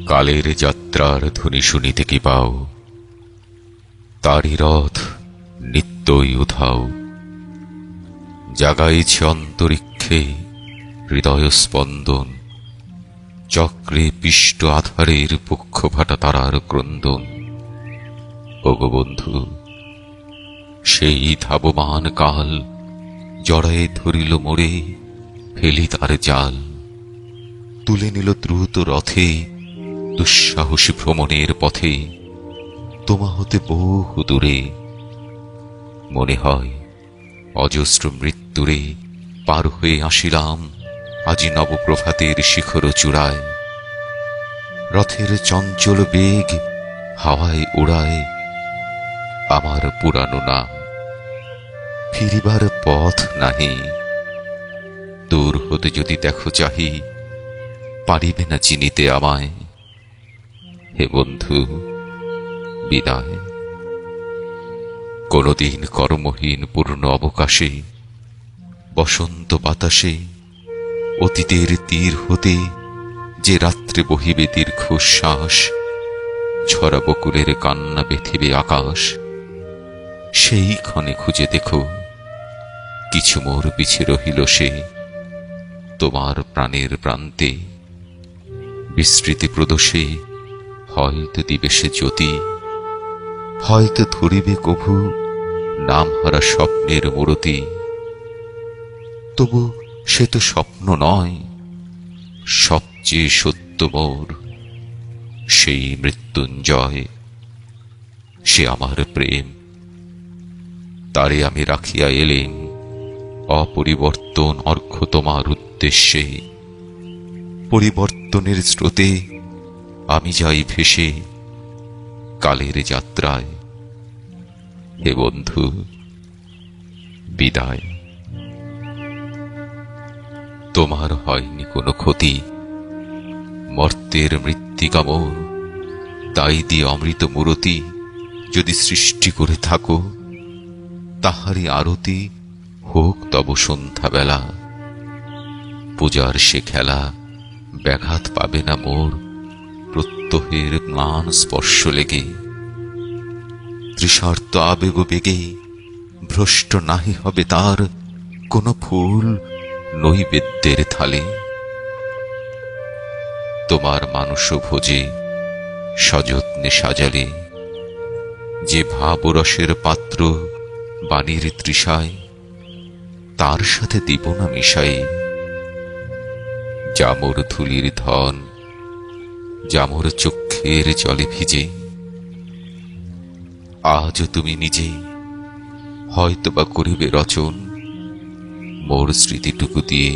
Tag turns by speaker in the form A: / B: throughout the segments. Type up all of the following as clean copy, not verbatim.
A: কালের যাত্রার ধ্বনি শুনিতে কি পাও, তারি রথ নিত্যই উধাও। জাগাইছে অন্তরিক্ষে হৃদয় স্পন্দন, চক্রে পিষ্ট আধারের পক্ষভাটা তারার ক্রন্দন। ওগো বন্ধু, সেই ধাবমান কাল জড়ায়ে ধরিল মোরে, ফেলি তার জাল। তুলে নিল দ্রুত রথে দুঃসাহসী ভ্রমণের পথে, তোমা হতে বহু দূরে। মনে হয় অজস্র মৃত্যুরে পার হয়ে আসিলাম আজি নবপ্রভাতের শিখর চূড়ায়। রথের চঞ্চল বেগ হাওয়ায় উড়ায় আমার পুরানো নাম। ফিরিবার পথ নাহি, দূর হতে যদি দেখো চাহি, পারিবে না চিনিতে আমায়। হে বন্ধু, বিদায়। কোনদিন কর্মহীন পূর্ণ অবকাশে, বসন্ত বাতাসে, অতীতের তীর হতে যে রাত্রে বহিবে দীর্ঘশ্বাস, ঝরা বকুলের কান্না বেথিবে আকাশ। সেই ক্ষণে খুঁজে দেখো, কিছু মোর পিছে রহিল সে, তোমার প্রাণের প্রান্তে। বিস্মৃতি প্রদোষে হয়তো দিবে সে জ্যোতি, হয়তো ধরিবে কভু নামহারা স্বপ্নের মূরতি। তবু সে তো স্বপ্ন নয়, সবচেয়ে সত্য মোর সেই মৃত্যুঞ্জয়। সে আমার প্রেম, তারে আমি রাখিয়া এলেম অপরিবর্তন অর্ঘ্য তোমার উদ্দেশ্যে। পরিবর্তনের স্রোতে আমি যাই ভেসে কালের যাত্রায়। হে বন্ধু, বিদায়। তোমার হয়নি কোনো ক্ষতি, মর্তের মৃত্তিকা মোর, তাই দিয়ে অমৃত মূরতি যদি সৃষ্টি করে থাকো, তাহারই আরতি হোক তব সন্ধ্যাবেলা। পূজার সে খেলা ব্যাঘাত পাবে না মোর প্রত্যহের ম্লান স্পর্শ লেগে। তৃষার্ত আবেগ বেগে ভ্রষ্ট নাহি হবে তার কোন ফুল নৈবেদ্যের থালে। তোমার মানস ভোজে সযত্নে সাজালে, যে ভাবরসের পাত্র বাণীর তৃষায়, তার সাথে দিব না মিশাই। জামর ধুলির ধন, জামর চক্ষের জলে ভিজে। আজ তুমি নিজে হয়তোবা করিবে রচন, মোর স্মৃতিটুকু দিয়ে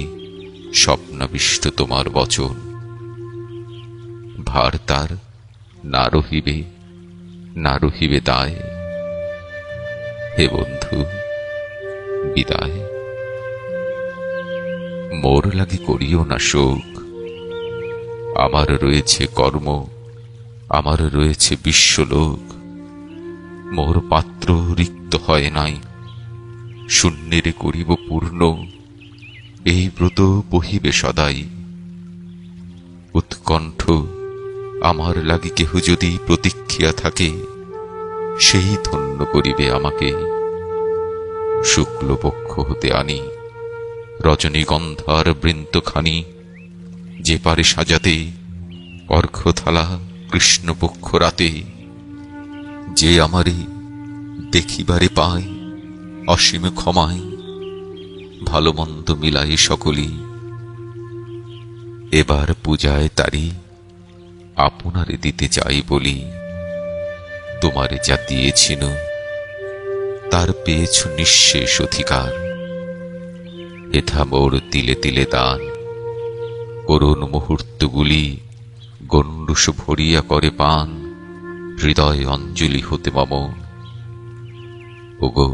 A: স্বপ্নাবিষ্ট তোমার বচন। ভার তার না রহিবে, না রহিবে দায়। হে বন্ধু, বিদায়। মোর লাগি করিও না শোক, আমার রয়েছে কর্ম, আমার রয়েছে বিশ্বলোক। মোর পাত্র রিক্ত হয় নাই, শূন্যেরে করিব পূর্ণ, এই ব্রত বহিবে সদাই। উৎকণ্ঠ আমার লাগি কেহ যদি প্রতীক্ষিয়া থাকে, সেই ধন্য করিবে আমাকে। শুক্লপক্ষ হতে আনি রজনীগন্ধার বৃন্তখানি, যে পারে সাজাতে অর্ঘ্যথালা কৃষ্ণপক্ষ রাতে। যে আমারে দেখিবারে পায় অসীম ক্ষমায়, ভালো মন্দ মিলাই সকলেই। এবার পূজায় তারি আপনারে দিতে চাই বলি, তোমারে যা দিয়েছিল তার পেয়েছ নিঃশেষ অধিকার। এথা মোর তিলে তিলে দান, করুণ মুহূর্তগুলি গণ্ডূষ ভরিয়া করে পান, হৃদয় অঞ্জলি হতে মম। ওগো,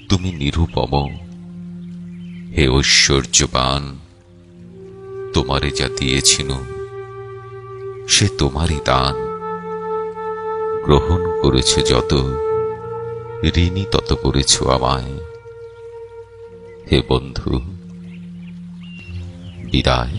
A: তুমি নিরুপম, হে ঐশ্বর্যবান। তোমারে যা দিয়েছিল সে তোমারই দান। গ্রহণ করেছ যত, ঋণী তত করেছ আমায়। হে বন্ধু, বিদায়।